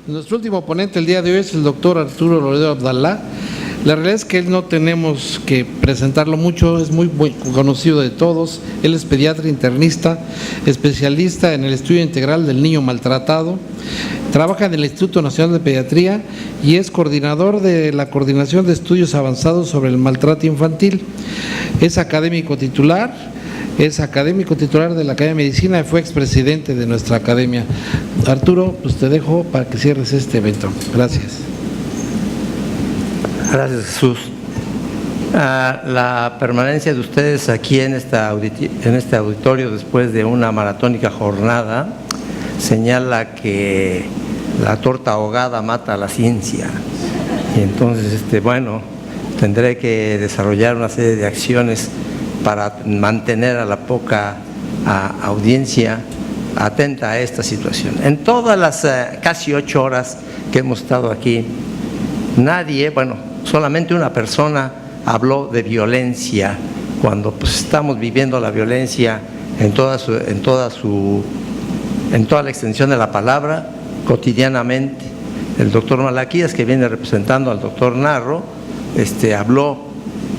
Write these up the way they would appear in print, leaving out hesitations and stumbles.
Nuestro último ponente el día de hoy es el doctor Arturo Loredo Abdalá. La realidad es que él no tenemos que presentarlo mucho, es muy conocido de todos. Él es pediatra internista, especialista en el estudio integral del niño maltratado. Trabaja en el Instituto Nacional de Pediatría y es coordinador de la Coordinación de Estudios Avanzados sobre el Maltrato Infantil. Es académico titular de la Academia de Medicina y fue expresidente de nuestra academia. Arturo, pues te dejo para que cierres este evento. Gracias. Gracias, Jesús. La permanencia de ustedes aquí en este auditorio después de una maratónica jornada señala que la torta ahogada mata a la ciencia. Y entonces, tendré que desarrollar una serie de acciones para mantener a la poca audiencia atenta a esta situación. En todas las casi 8 horas que hemos estado aquí, solamente una persona habló de violencia, cuando estamos viviendo la violencia en toda la extensión de la palabra, cotidianamente. El doctor Malaquías, que viene representando al doctor Narro, habló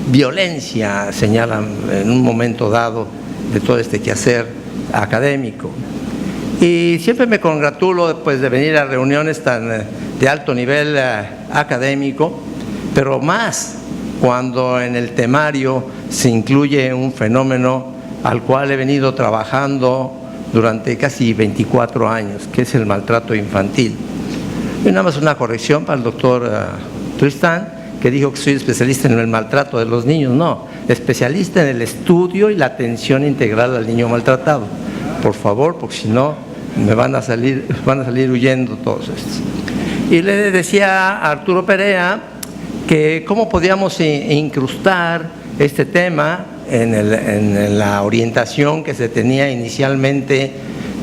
violencia, señalan en un momento dado de todo este quehacer académico. Y siempre me congratulo de venir a reuniones tan de alto nivel académico, pero más cuando en el temario se incluye un fenómeno al cual he venido trabajando durante casi 24 años, que es el maltrato infantil. Y nada más una corrección para el doctor Tristán, que dijo que soy especialista en el maltrato de los niños. No, especialista en el estudio y la atención integral al niño maltratado. Por favor, porque si no, van a salir huyendo todos estos. Y le decía a Arturo Perea que cómo podíamos incrustar este tema en la orientación que se tenía inicialmente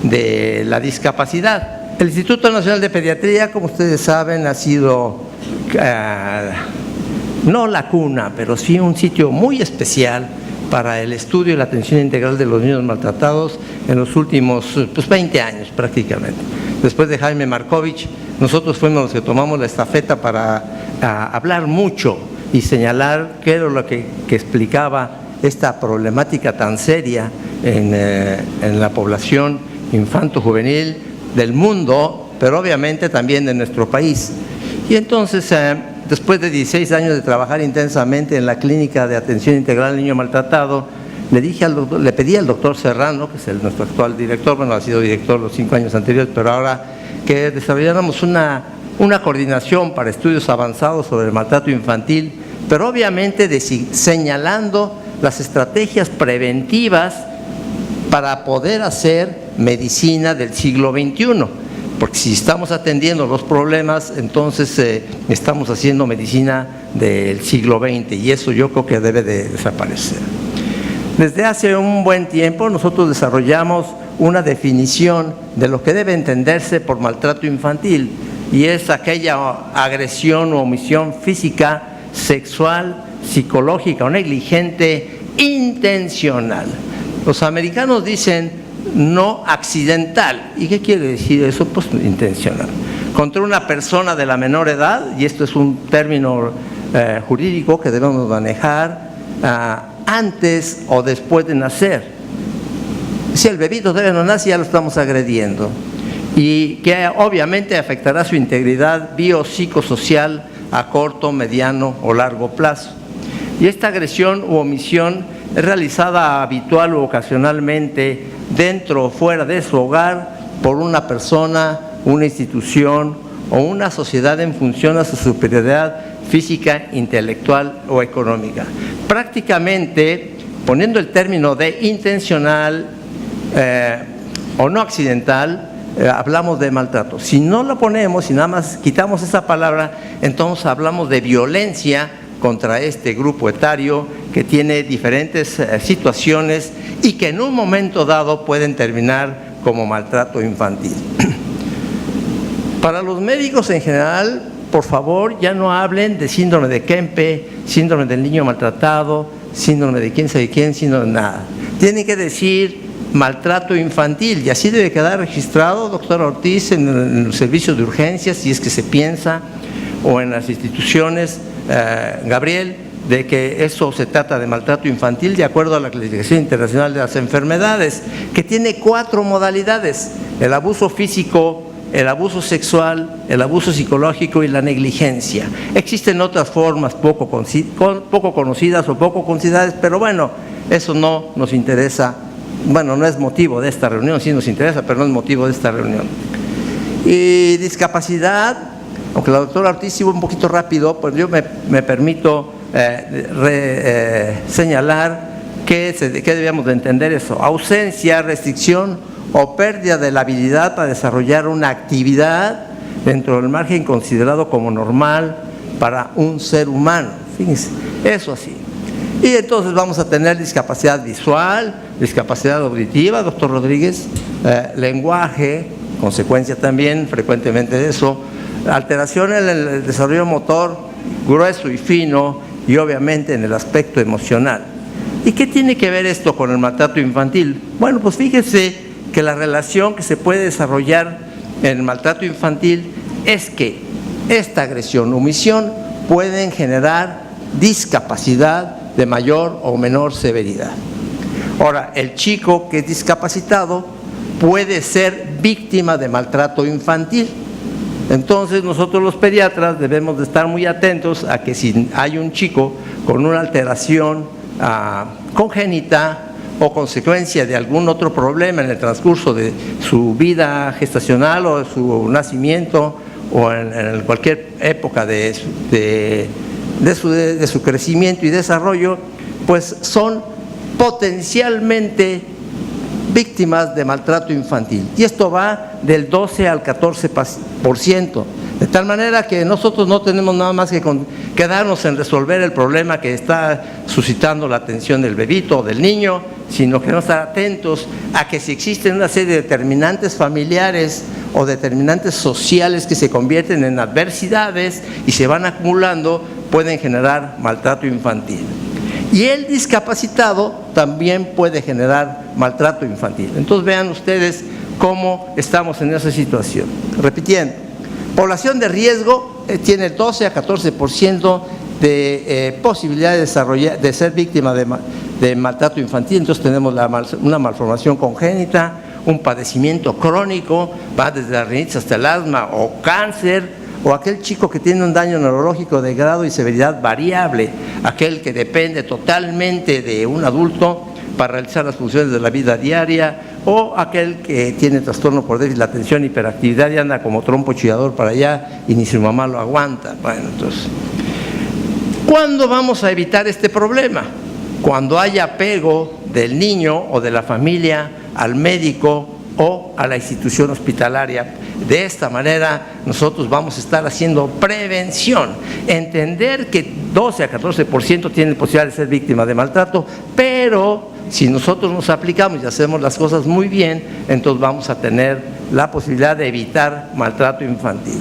de la discapacidad. El Instituto Nacional de Pediatría, como ustedes saben, ha sido no la cuna, pero sí un sitio muy especial para el estudio y la atención integral de los niños maltratados en los últimos 20 años prácticamente. Después de Jaime Markovich, nosotros fuimos los que tomamos la estafeta para hablar mucho y señalar qué era lo que explicaba esta problemática tan seria en la población infanto-juvenil del mundo, pero obviamente también de nuestro país. Y entonces, después de 16 años de trabajar intensamente en la clínica de atención integral al niño maltratado, le pedí al doctor Serrano, que es nuestro actual director, ha sido director los 5 años anteriores, pero ahora que desarrolláramos una coordinación para estudios avanzados sobre el maltrato infantil, pero obviamente señalando las estrategias preventivas para poder hacer medicina del siglo XXI. Porque si estamos atendiendo los problemas, entonces estamos haciendo medicina del siglo XX y eso yo creo que debe de desaparecer. Desde hace un buen tiempo nosotros desarrollamos una definición de lo que debe entenderse por maltrato infantil y es aquella agresión o omisión física, sexual, psicológica o negligente intencional. Los americanos dicen no accidental. ¿Y qué quiere decir eso? Pues intencional. Contra una persona de la menor edad, y esto es un término jurídico que debemos manejar antes o después de nacer. Si el bebito todavía no nace, ya lo estamos agrediendo. Y que obviamente afectará su integridad biopsicosocial a corto, mediano o largo plazo. Y esta agresión u omisión es realizada habitual u ocasionalmente dentro o fuera de su hogar por una persona, una institución o una sociedad en función a su superioridad física, intelectual o económica. Prácticamente, poniendo el término de intencional o no accidental, hablamos de maltrato. Si no lo ponemos, si nada más quitamos esa palabra, entonces hablamos de violencia contra este grupo etario que tiene diferentes situaciones y que en un momento dado pueden terminar como maltrato infantil. Para los médicos en general, por favor, ya no hablen de síndrome de Kempe, síndrome del niño maltratado, síndrome de quién sabe quién, síndrome de nada. Tienen que decir maltrato infantil, y así debe quedar registrado, doctor Ortiz, en el servicio de urgencias, si es que se piensa, o en las instituciones, Gabriel, de que eso se trata de maltrato infantil de acuerdo a la Clasificación Internacional de las Enfermedades, que tiene 4 modalidades: el abuso físico, el abuso sexual, el abuso psicológico y la negligencia. Existen otras formas poco conocidas o poco consideradas, pero bueno, eso no nos interesa. Bueno, no es motivo de esta reunión, sí nos interesa, pero no es motivo de esta reunión. Y discapacidad, aunque la doctora Ortiz iba un poquito rápido, pues yo me permito señalar que debíamos de entender eso: ausencia, restricción o pérdida de la habilidad para desarrollar una actividad dentro del margen considerado como normal para un ser humano. Fíjense, eso así. Y entonces vamos a tener discapacidad visual, discapacidad auditiva, doctor Rodríguez, lenguaje, consecuencia también frecuentemente de eso, alteración en el desarrollo motor grueso y fino, y obviamente en el aspecto emocional. ¿Y qué tiene que ver esto con el maltrato infantil? Bueno, pues fíjese que la relación que se puede desarrollar en el maltrato infantil es que esta agresión o omisión pueden generar discapacidad de mayor o menor severidad. Ahora, el chico que es discapacitado puede ser víctima de maltrato infantil. Entonces nosotros los pediatras debemos de estar muy atentos a que si hay un chico con una alteración congénita o consecuencia de algún otro problema en el transcurso de su vida gestacional o de su nacimiento o en cualquier época de su crecimiento y desarrollo, pues son potencialmente víctimas de maltrato infantil. Y esto va del 12 al 14%. De tal manera que nosotros no tenemos nada más que quedarnos en resolver el problema que está suscitando la atención del bebito o del niño, sino que debemos estar atentos a que si existen una serie de determinantes familiares o determinantes sociales que se convierten en adversidades y se van acumulando, pueden generar maltrato infantil. Y el discapacitado también puede generar maltrato infantil. Entonces vean ustedes cómo estamos en esa situación. Repitiendo, población de riesgo tiene 12 a 14% de posibilidad de ser víctima de maltrato infantil. Entonces tenemos una malformación congénita, un padecimiento crónico, va desde la rinitis hasta el asma o cáncer, o aquel chico que tiene un daño neurológico de grado y severidad variable, aquel que depende totalmente de un adulto para realizar las funciones de la vida diaria, o aquel que tiene trastorno por déficit de atención, hiperactividad y anda como trompo chillador para allá y ni su mamá lo aguanta. Bueno, entonces, ¿cuándo vamos a evitar este problema? Cuando haya apego del niño o de la familia al médico o a la institución hospitalaria. De esta manera nosotros vamos a estar haciendo prevención, entender que 12 a 14% tienen posibilidad de ser víctimas de maltrato, pero si nosotros nos aplicamos y hacemos las cosas muy bien, entonces vamos a tener la posibilidad de evitar maltrato infantil.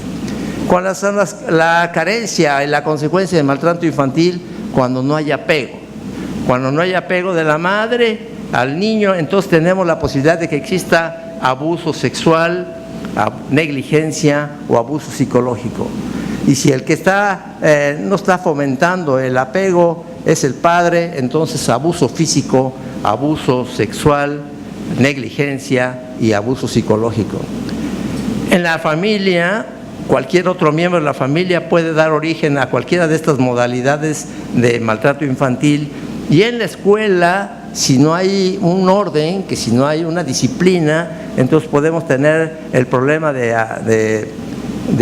¿Cuáles son la carencia y la consecuencia de maltrato infantil? Cuando no hay apego. Cuando no hay apego de la madre al niño, entonces tenemos la posibilidad de que exista abuso sexual, negligencia o abuso psicológico. Y si el que no está fomentando el apego es el padre, entonces abuso físico, abuso sexual, negligencia y abuso psicológico. En la familia, cualquier otro miembro de la familia puede dar origen a cualquiera de estas modalidades de maltrato infantil. Y en la escuela, si no hay un orden, que si no hay una disciplina, entonces podemos tener el problema de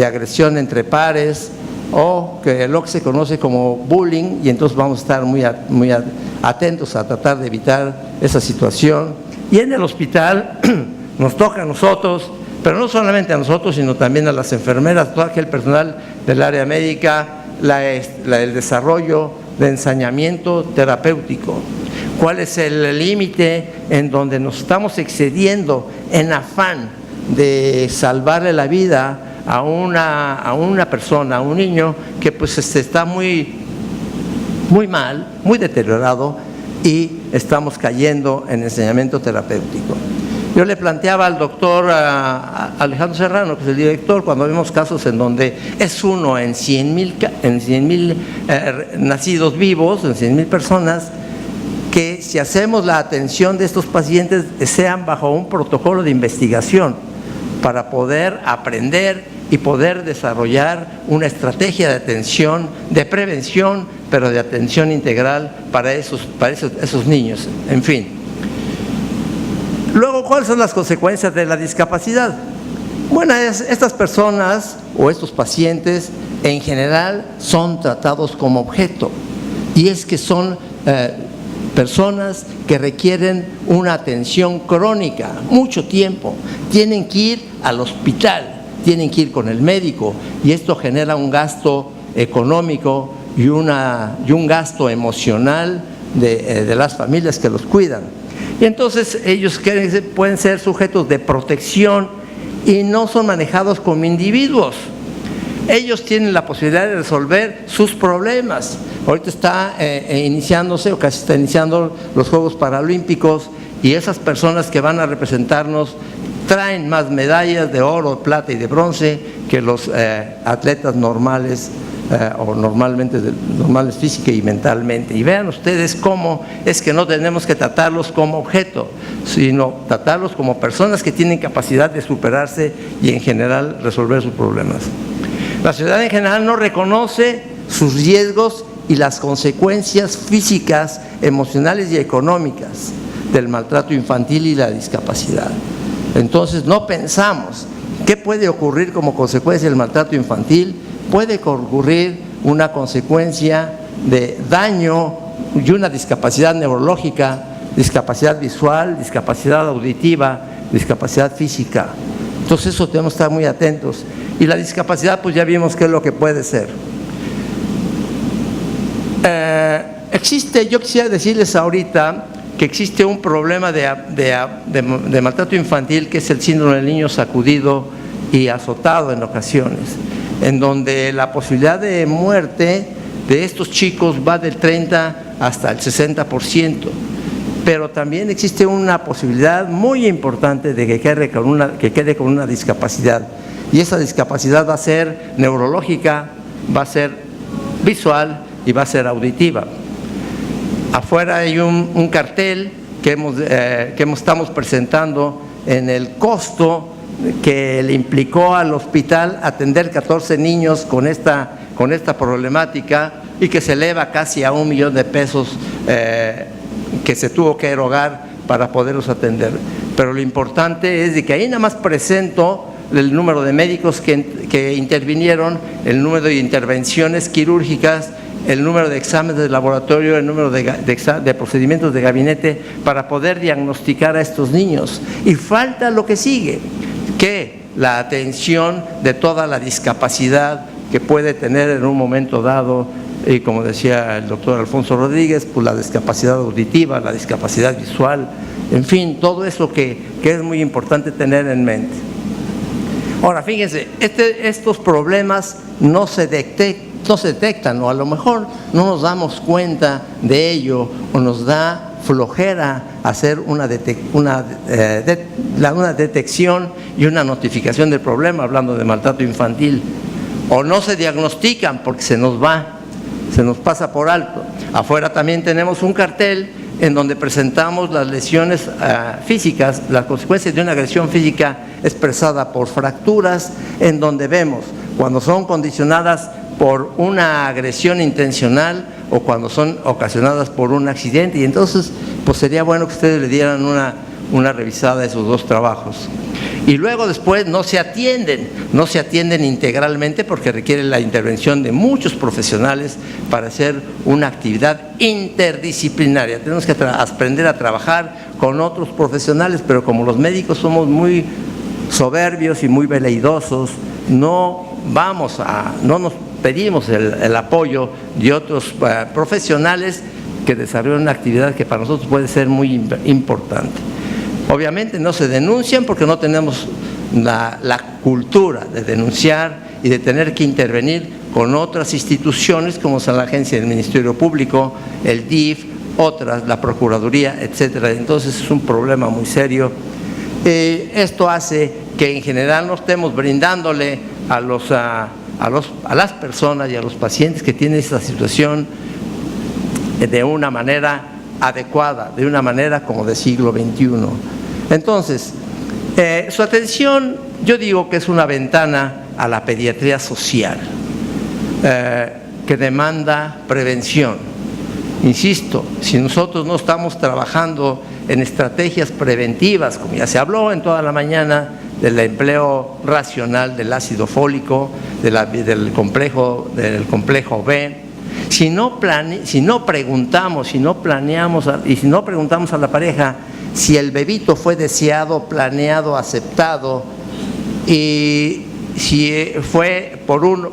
agresión entre pares, o que lo que se conoce como bullying, y entonces vamos a estar muy atentos a tratar de evitar esa situación. Y en el hospital nos toca a nosotros, pero no solamente a nosotros, sino también a las enfermeras, todo aquel personal del área médica, el desarrollo de ensañamiento terapéutico. ¿Cuál es el límite en donde nos estamos excediendo en afán de salvarle la vida a una persona, a un niño que pues está muy mal, muy deteriorado, y estamos cayendo en enseñamiento terapéutico. Yo le planteaba al doctor Alejandro Serrano, que es el director, cuando vemos casos en donde es uno en 100,000 nacidos vivos, en 100,000 personas, que si hacemos la atención de estos pacientes sean bajo un protocolo de investigación para poder aprender y poder desarrollar una estrategia de atención, de prevención, pero de atención integral para esos niños, en fin. Luego, ¿cuáles son las consecuencias de la discapacidad? Bueno, estas personas o estos pacientes en general son tratados como objeto, y es que son personas que requieren una atención crónica, mucho tiempo, tienen que ir al hospital, tienen que ir con el médico, y esto genera un gasto económico y un gasto emocional de las familias que los cuidan. Y entonces ellos pueden ser sujetos de protección y no son manejados como individuos. Ellos tienen la posibilidad de resolver sus problemas. Ahorita está iniciándose, o casi está iniciando, los Juegos Paralímpicos, y esas personas que van a representarnos traen más medallas de oro, plata y de bronce que los atletas normales o normales física y mentalmente. Y vean ustedes cómo es que no tenemos que tratarlos como objeto, sino tratarlos como personas que tienen capacidad de superarse y en general resolver sus problemas. La sociedad en general no reconoce sus riesgos y las consecuencias físicas, emocionales y económicas del maltrato infantil y la discapacidad. Entonces no pensamos qué puede ocurrir como consecuencia del maltrato infantil. Puede ocurrir una consecuencia de daño y una discapacidad neurológica, discapacidad visual, discapacidad auditiva, discapacidad física. Entonces eso tenemos que estar muy atentos. Y la discapacidad, pues ya vimos qué es lo que puede ser. Yo quisiera decirles ahorita que existe un problema de maltrato infantil, que es el síndrome del niño sacudido y azotado en ocasiones, en donde la posibilidad de muerte de estos chicos va del 30 hasta el 60%, pero también existe una posibilidad muy importante de que quede con una discapacidad, y esa discapacidad va a ser neurológica, va a ser visual y va a ser auditiva. Afuera hay un cartel que estamos presentando en el costo que le implicó al hospital atender 14 niños con esta problemática, y que se eleva casi a $1 millón que se tuvo que erogar para poderlos atender. Pero lo importante es de que ahí nada más presento el número de médicos que intervinieron, el número de intervenciones quirúrgicas, el número de exámenes de laboratorio, el número de procedimientos de gabinete para poder diagnosticar a estos niños. Y falta lo que sigue, que la atención de toda la discapacidad que puede tener en un momento dado, y como decía el doctor Alfonso Rodríguez, pues la discapacidad auditiva, la discapacidad visual, en fin, todo eso que es muy importante tener en mente. Ahora, fíjense, estos problemas no se detectan, o a lo mejor no nos damos cuenta de ello, o nos da flojera hacer una detección y una notificación del problema, hablando de maltrato infantil, o no se diagnostican porque se nos pasa por alto. Afuera también tenemos un cartel en donde presentamos las lesiones físicas, las consecuencias de una agresión física expresada por fracturas, en donde vemos cuando son condicionadas por una agresión intencional o cuando son ocasionadas por un accidente. Y entonces pues sería bueno que ustedes le dieran una revisada a esos dos trabajos. Y luego después no se atienden integralmente, porque requiere la intervención de muchos profesionales para hacer una actividad interdisciplinaria. Tenemos que aprender a trabajar con otros profesionales, pero como los médicos somos muy soberbios y muy veleidosos, no nos pedimos el apoyo de otros profesionales que desarrollan una actividad que para nosotros puede ser muy importante. Obviamente no se denuncian porque no tenemos la cultura de denunciar y de tener que intervenir con otras instituciones como son la Agencia del Ministerio Público, el DIF otras, la Procuraduría, etcétera. Entonces es un problema muy serio. Esto hace que en general no estemos brindándole a las personas y a los pacientes que tienen esta situación de una manera adecuada, de una manera como de siglo XXI. Entonces, su atención, yo digo que es una ventana a la pediatría social, que demanda prevención. Insisto, si nosotros no estamos trabajando en estrategias preventivas, como ya se habló en toda la mañana, del empleo racional del ácido fólico, del complejo B, si no preguntamos, si no planeamos y si no preguntamos a la pareja si el bebito fue deseado, planeado, aceptado, y si fue por los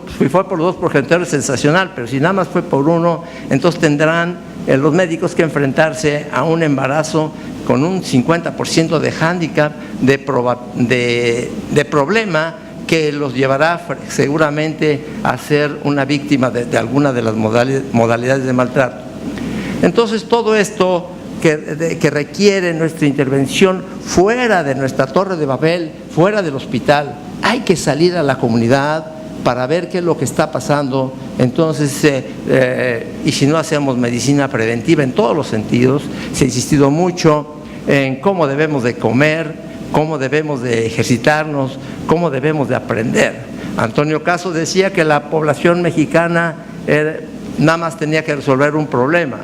dos progenitores, sensacional, pero si nada más fue por uno, entonces tendrán los médicos que enfrentarse a un embarazo con un 50% de hándicap, de problema, que los llevará seguramente a ser una víctima de alguna de las modalidades de maltrato. Entonces, todo esto que requiere nuestra intervención fuera de nuestra Torre de Babel, fuera del hospital, hay que salir a la comunidad para ver qué es lo que está pasando. Entonces, y si no hacemos medicina preventiva en todos los sentidos, se ha insistido mucho en cómo debemos de comer, cómo debemos de ejercitarnos, cómo debemos de aprender. Antonio Caso decía que la población mexicana nada más tenía que resolver un problema: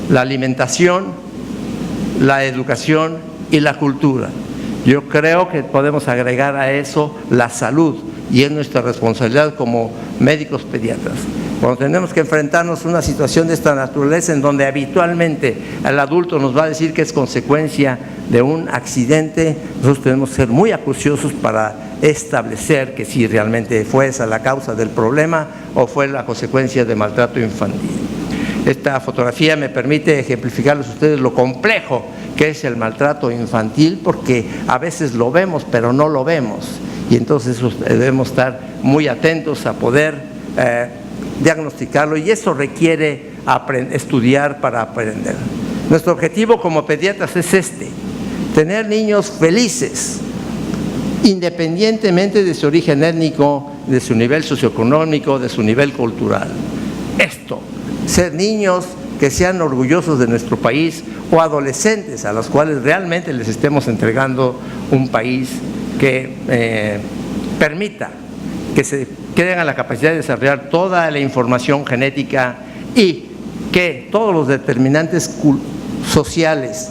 la alimentación, la educación y la cultura. Yo creo que podemos agregar a eso la salud, y es nuestra responsabilidad como médicos pediatras. Cuando tenemos que enfrentarnos a una situación de esta naturaleza, en donde habitualmente el adulto nos va a decir que es consecuencia de un accidente, nosotros tenemos que ser muy acuciosos para establecer que si realmente fue esa la causa del problema o fue la consecuencia de maltrato infantil. Esta fotografía me permite ejemplificarles a ustedes lo complejo que es el maltrato infantil, porque a veces lo vemos pero no lo vemos, y entonces debemos estar muy atentos a poder diagnosticarlo, y eso requiere estudiar para aprender. Nuestro objetivo como pediatras es tener niños felices, independientemente de su origen étnico, de su nivel socioeconómico, de su nivel cultural. Ser niños que sean orgullosos de nuestro país, o adolescentes a los cuales realmente les estemos entregando un país que permita que se tengan la capacidad de desarrollar toda la información genética, y que todos los determinantes sociales,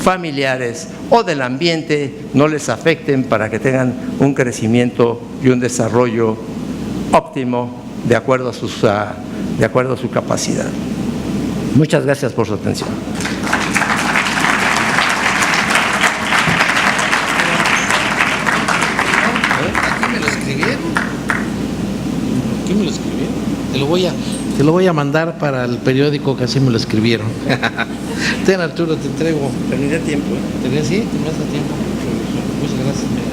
familiares o del ambiente no les afecten, para que tengan un crecimiento y un desarrollo óptimo de acuerdo a su capacidad. Muchas gracias por su atención. Aquí me lo escribieron. Te lo voy a mandar para el periódico, que así me lo escribieron. Ten, Arturo, te entrego. Tendría tiempo. ¿Sí? ¿Te me hace tiempo? Muchas gracias.